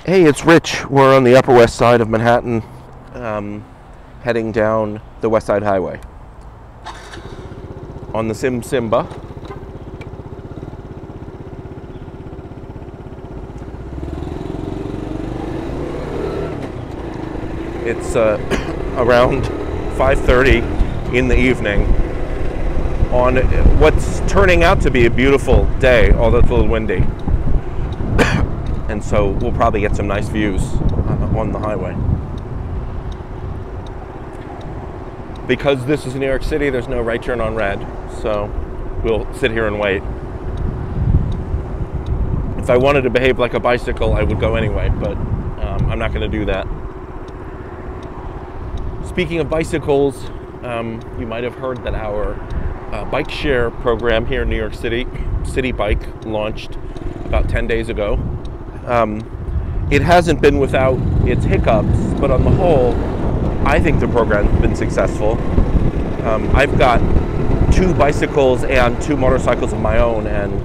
Hey, it's Rich. We're on the Upper West Side of Manhattan, heading down the West Side Highway on the SYM Symba. It's around 5:30 in the evening on what's turning out to be a beautiful day, although it's a little windy. And so we'll probably get some nice views on the highway. Because this is New York City, there's no right turn on red, so we'll sit here and wait. If I wanted to behave like a bicycle, I would go anyway, but I'm not going to do that. Speaking of bicycles, you might have heard that our bike share program here in New York City, Citibike, launched about 10 days ago. It hasn't been without its hiccups, but on the whole, I think the program's been successful. I've got 2 bicycles and 2 motorcycles of my own, and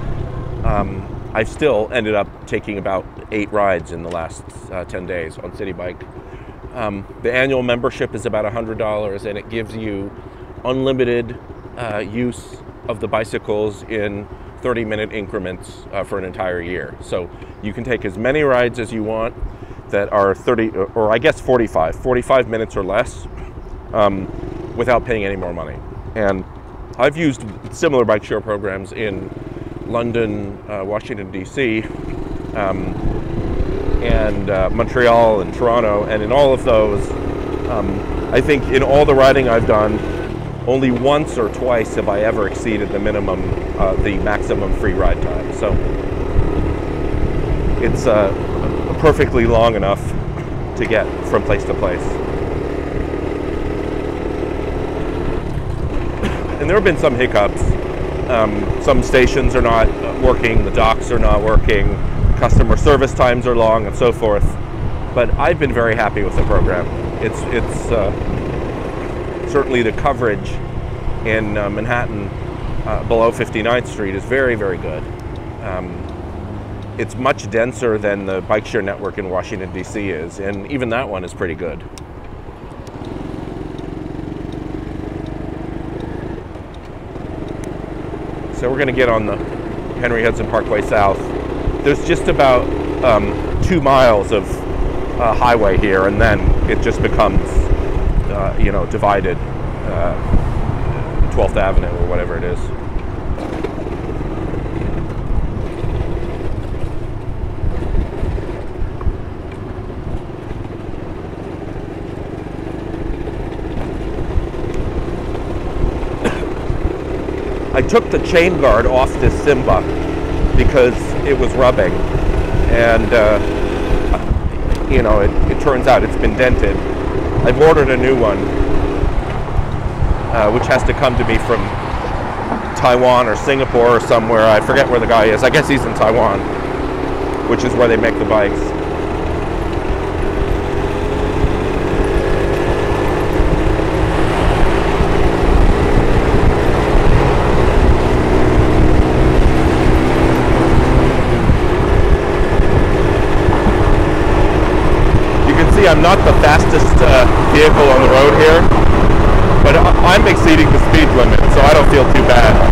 I've still ended up taking about 8 rides in the last 10 days on Citibike. The annual membership is about $100, and it gives you unlimited use of the bicycles in 30-minute increments for an entire year. So you can take as many rides as you want that are 30, or I guess 45 minutes or less without paying any more money. And I've used similar bike share programs in London, Washington, D.C., and Montreal and Toronto, and in all of those, I think in all the riding I've done, only once or twice have I ever exceeded the minimum, the maximum free ride time. So it's perfectly long enough to get from place to place. And there have been some hiccups. Some stations are not working, the docks are not working, customer service times are long, and so forth. But I've been very happy with the program. It's certainly the coverage in Manhattan below 59th Street is very, very good. It's much denser than the bike share network in Washington, D.C. is, and even that one is pretty good. So we're going to get on the Henry Hudson Parkway South. There's just about 2 miles of highway here, and then it just becomes, divided 12th Avenue or whatever it is. I took the chain guard off this Symba because it was rubbing, and it turns out it's been dented. I've ordered a new one, which has to come to me from Taiwan or Singapore or somewhere. I forget where the guy is. I guess he's in Taiwan, which is where they make the bikes. I'm not the fastest vehicle on the road here, but I'm exceeding the speed limit, so I don't feel too bad.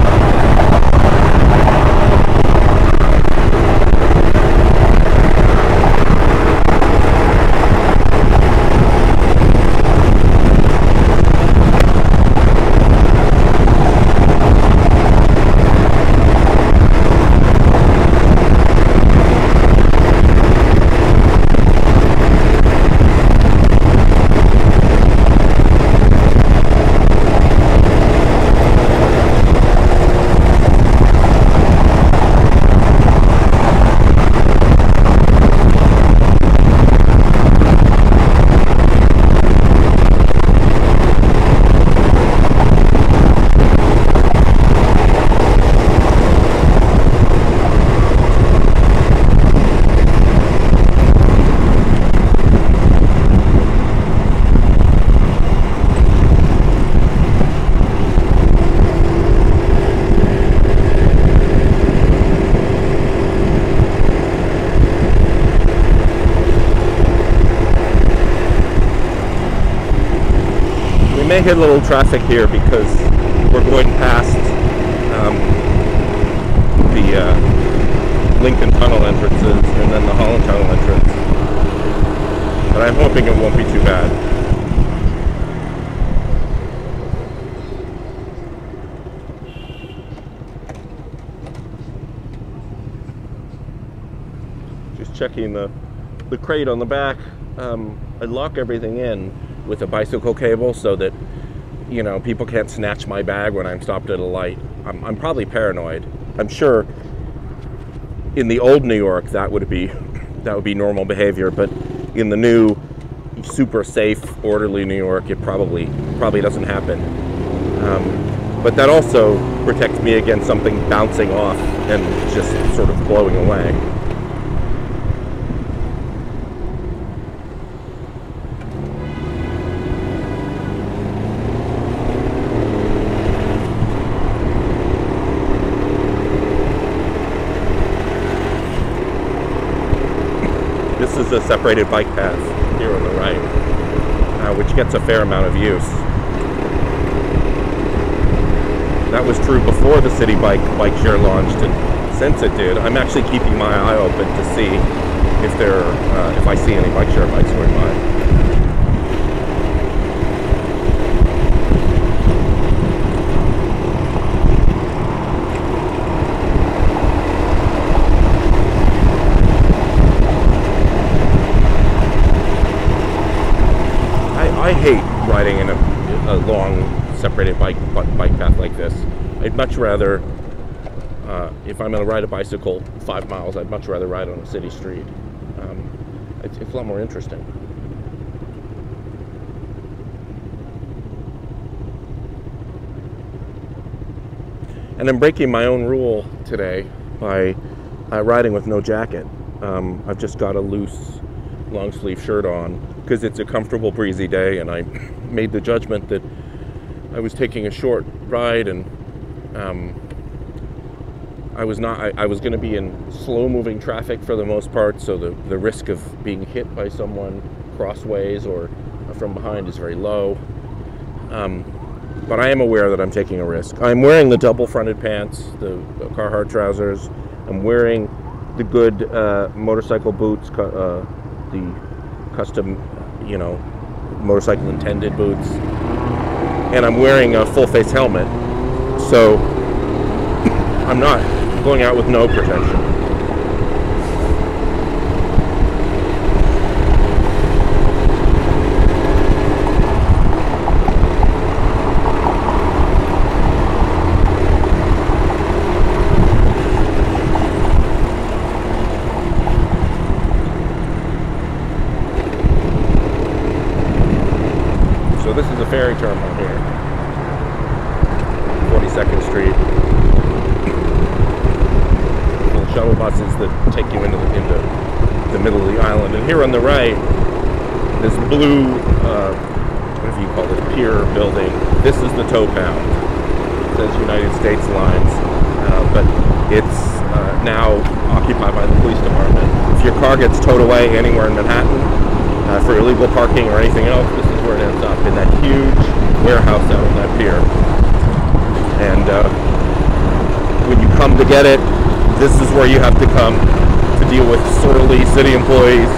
may hit a little traffic here because we're going past the Lincoln Tunnel entrances and then the Holland Tunnel entrance. But I'm hoping it won't be too bad. Just checking the crate on the back. I lock everything in with a bicycle cable so that, you know, people can't snatch my bag when I'm stopped at a light. I'm probably paranoid. I'm sure in the old New York that would be normal behavior, but in the new super safe, orderly New York, it probably doesn't happen. But that also protects me against something bouncing off and just sort of blowing away. This is a separated bike path here on the right, which gets a fair amount of use. That was true before the Citibike Bike Share launched, and since it did, I'm actually keeping my eye open to see if I see any bike share bikes going by. I hate riding in a long separated bike path like this. I'd much rather, if I'm going to ride a bicycle 5 miles, I'd much rather ride on a city street. It's a lot more interesting. And I'm breaking my own rule today by riding with no jacket. I've just got a loose long sleeve shirt on because it's a comfortable breezy day, and I made the judgment that I was taking a short ride, and I was going to be in slow moving traffic for the most part, so the risk of being hit by someone crossways or from behind is very low. But I am aware that I'm taking a risk. I'm wearing the double fronted pants, the Carhartt trousers. I'm wearing the good motorcycle boots, the custom, motorcycle intended boots, and I'm wearing a full face helmet, so I'm not going out with no protection. So this is a ferry terminal here, 42nd Street. Little shuttle buses that take you into the middle of the island. And here on the right, this blue, whatever you call it, pier building, this is the tow pound. It says United States Lines, but it's now occupied by the police department. If your car gets towed away anywhere in Manhattan, for illegal parking or anything else, this is where it ends up, in that huge warehouse out on that pier. And when you come to get it, this is where you have to come to deal with surly city employees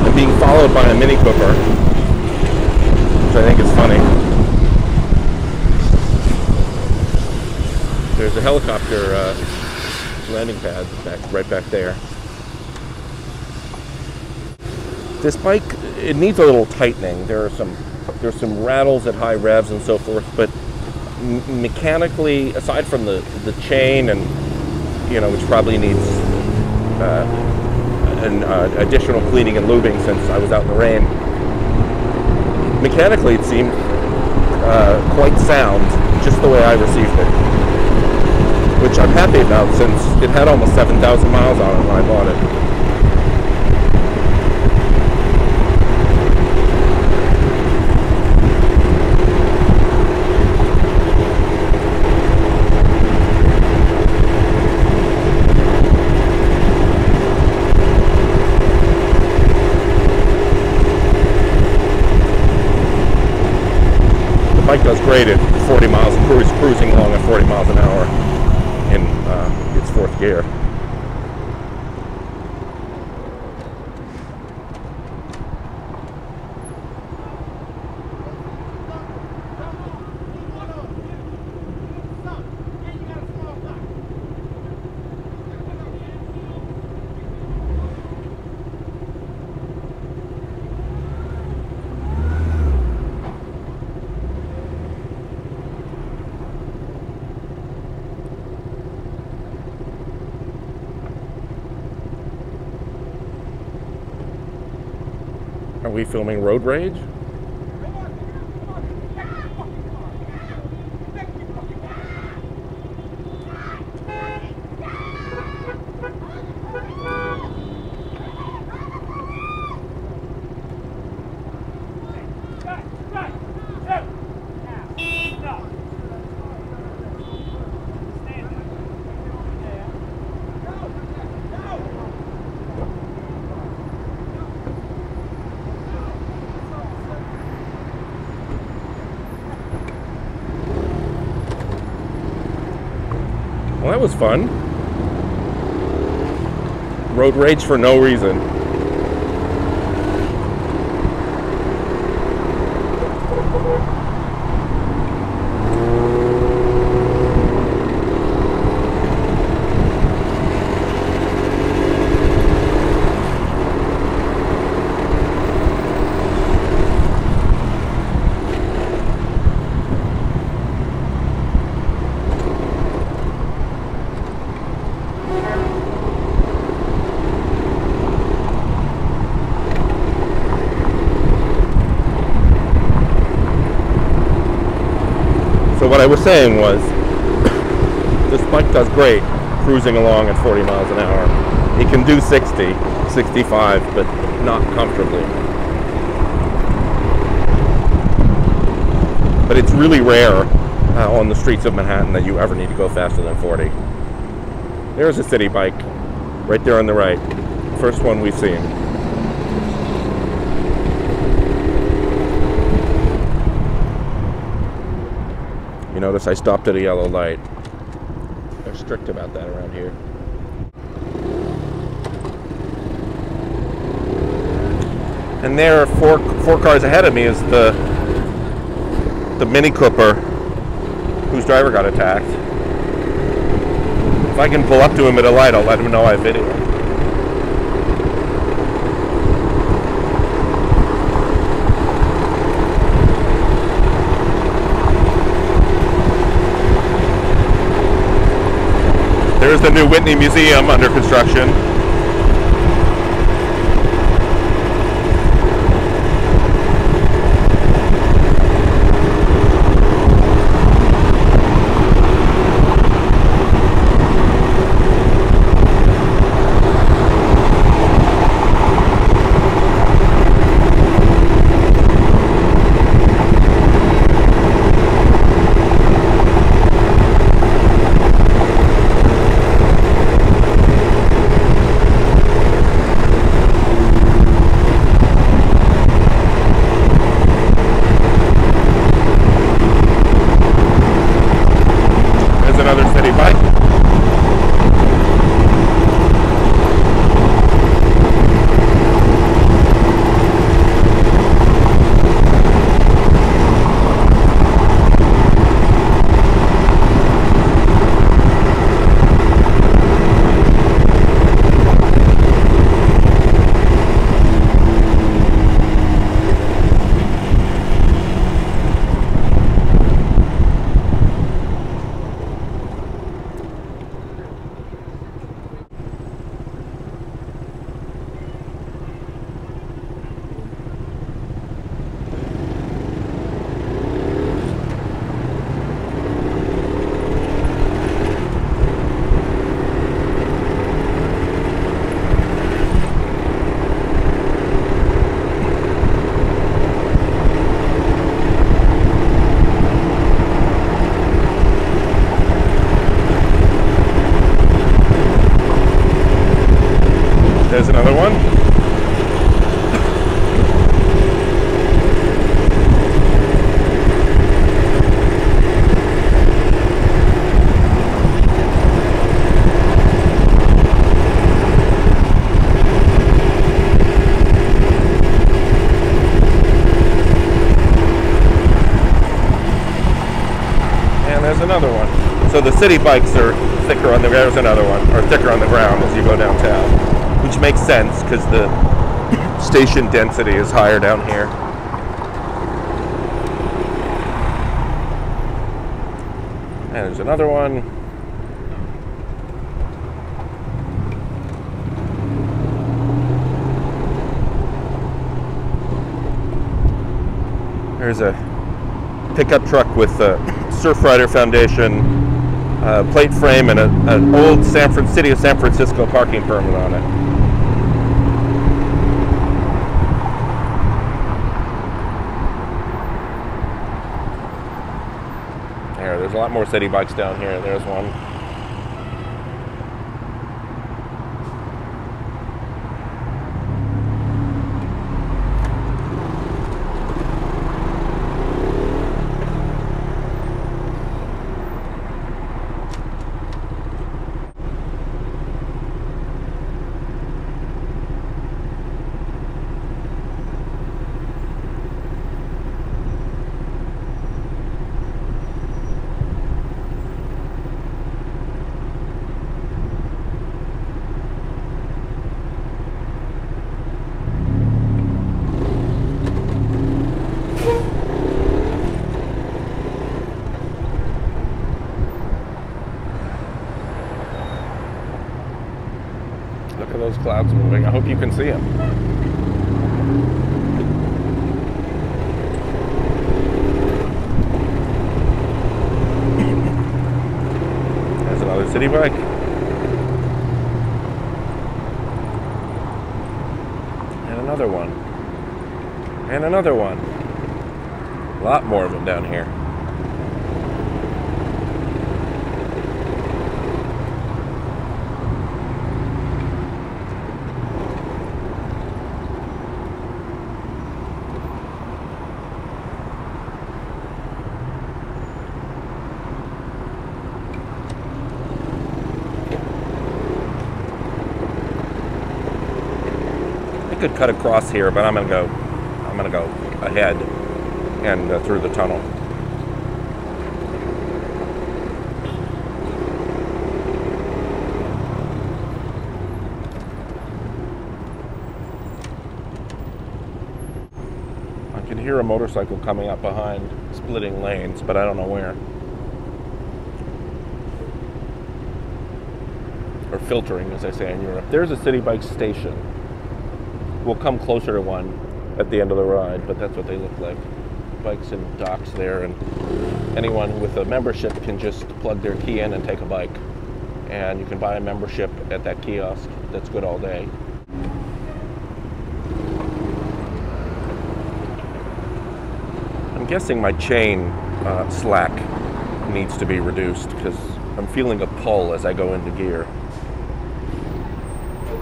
and being followed by a Mini Cooper, which I think is funny. There's a helicopter landing pad right back there. This bike, it needs a little tightening. There's some rattles at high revs and so forth, but mechanically, aside from the chain and which probably needs an additional cleaning and lubing since I was out in the rain, mechanically it seemed quite sound, just the way I received it, which I'm happy about since it had almost 7,000 miles on it when I bought it. great at 40 miles, cruising along at 40 miles an hour in its fourth gear. Are we filming road rage? Well, that was fun. Road rage for no reason. So what I was saying was, this bike does great cruising along at 40 miles an hour. It can do 60, 65, but not comfortably. But it's really rare on the streets of Manhattan that you ever need to go faster than 40. There's a Citibike right there on the right. First one we've seen. Notice I stopped at a yellow light. They're strict about that around here. And there, four cars ahead of me, is the Mini Cooper whose driver got attacked. If I can pull up to him at a light, I'll let him know I videoed. There's the new Whitney Museum under construction. So the Citibikes are thicker on the, there's another one, are thicker on the ground as you go downtown, which makes sense because the station density is higher down here. And there's another one. There's a pickup truck with a Surfrider Foundation plate frame and an old City of San Francisco parking permit on it. There's a lot more Citibikes down here. There's one. Look at those clouds moving. I hope you can see them. There's another Citibike. And another one. And another one. A lot more of them down here. Could cut across here, but I'm gonna go ahead and through the tunnel. I can hear a motorcycle coming up behind, splitting lanes, but I don't know where. Or filtering, as they say in Europe. There's a Citibike station. We'll come closer to one at the end of the ride, but that's what they look like. Bikes and docks there, and anyone with a membership can just plug their key in and take a bike. And you can buy a membership at that kiosk that's good all day. I'm guessing my chain slack needs to be reduced because I'm feeling a pull as I go into gear.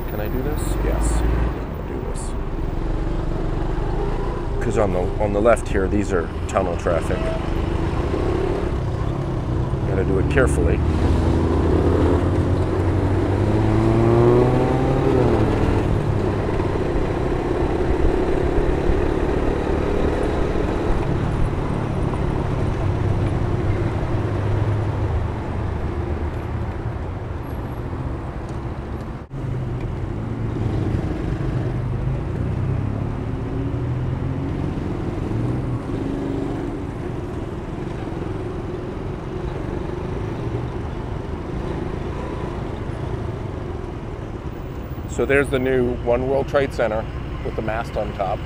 Can I do this? Yes. Because on the left here, these are tunnel traffic. Gotta do it carefully. So there's the new One World Trade Center with the mast on top.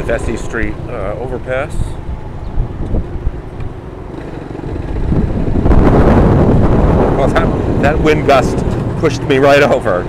Vesey Street overpass. Well, that wind gust pushed me right over.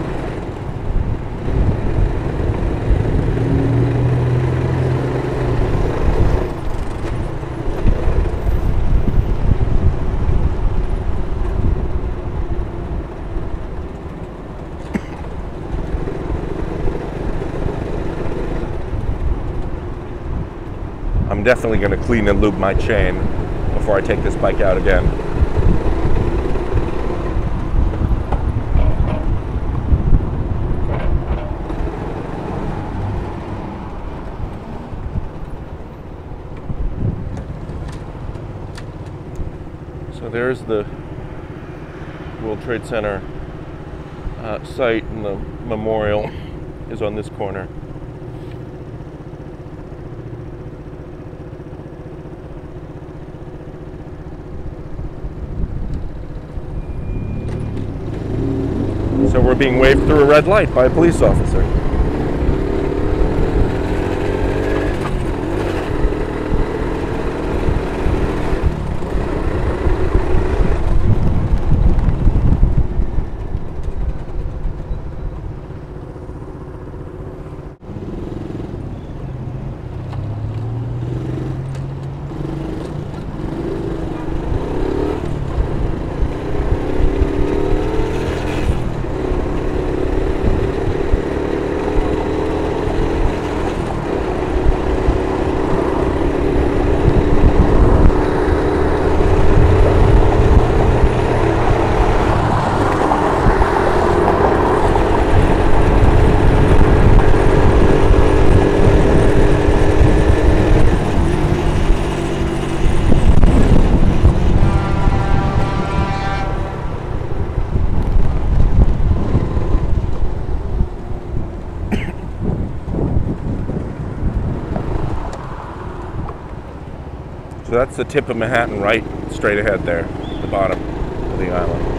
I'm definitely going to clean and lube my chain before I take this bike out again. So there's the World Trade Center site, and the memorial is on this corner. So we're being waved through a red light by a police officer. So that's the tip of Manhattan right straight ahead there, the bottom of the island.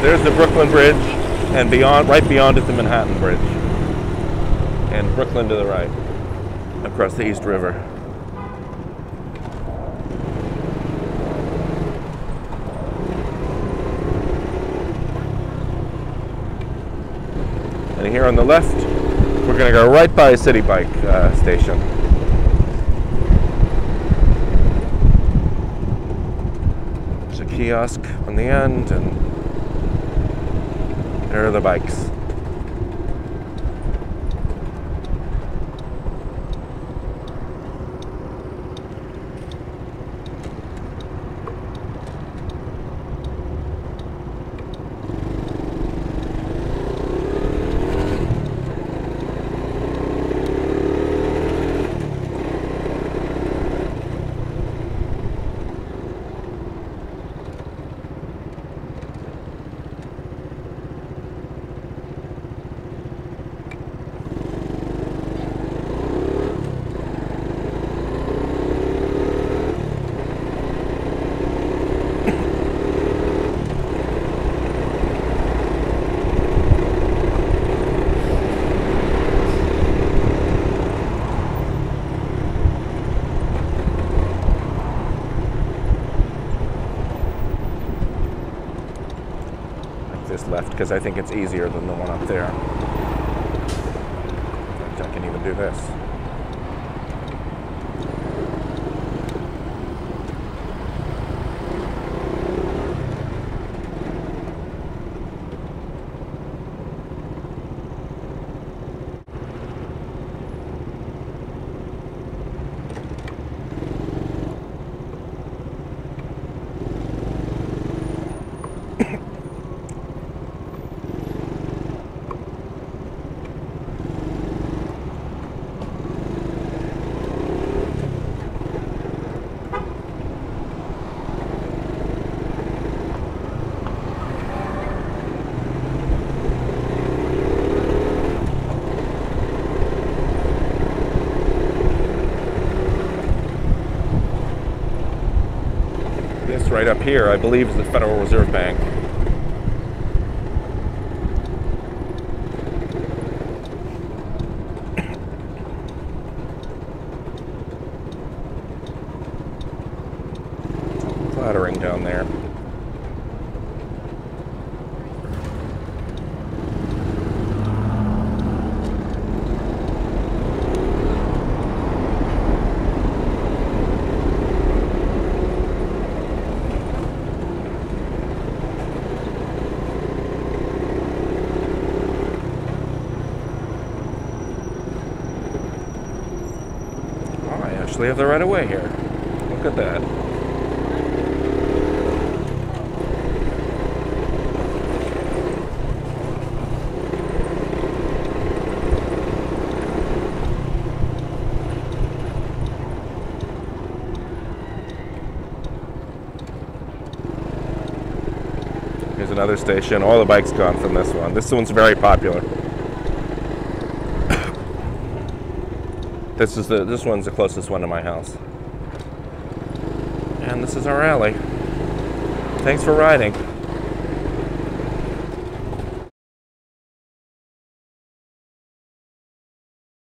There's the Brooklyn Bridge, and beyond, right beyond it, the Manhattan Bridge, and Brooklyn to the right, across the East River. And here on the left, we're going to go right by a Citibike station. There's a kiosk on the end, and there are the bikes. this left because I think it's easier than the one up there. I can even do this. This right up here, I believe, is the Federal Reserve Bank. Clattering down there. We have the right of way here. Look at that. Here's another station. All the bikes gone from this one. This one's very popular. This one's the closest one to my house. And this is our alley. Thanks for riding.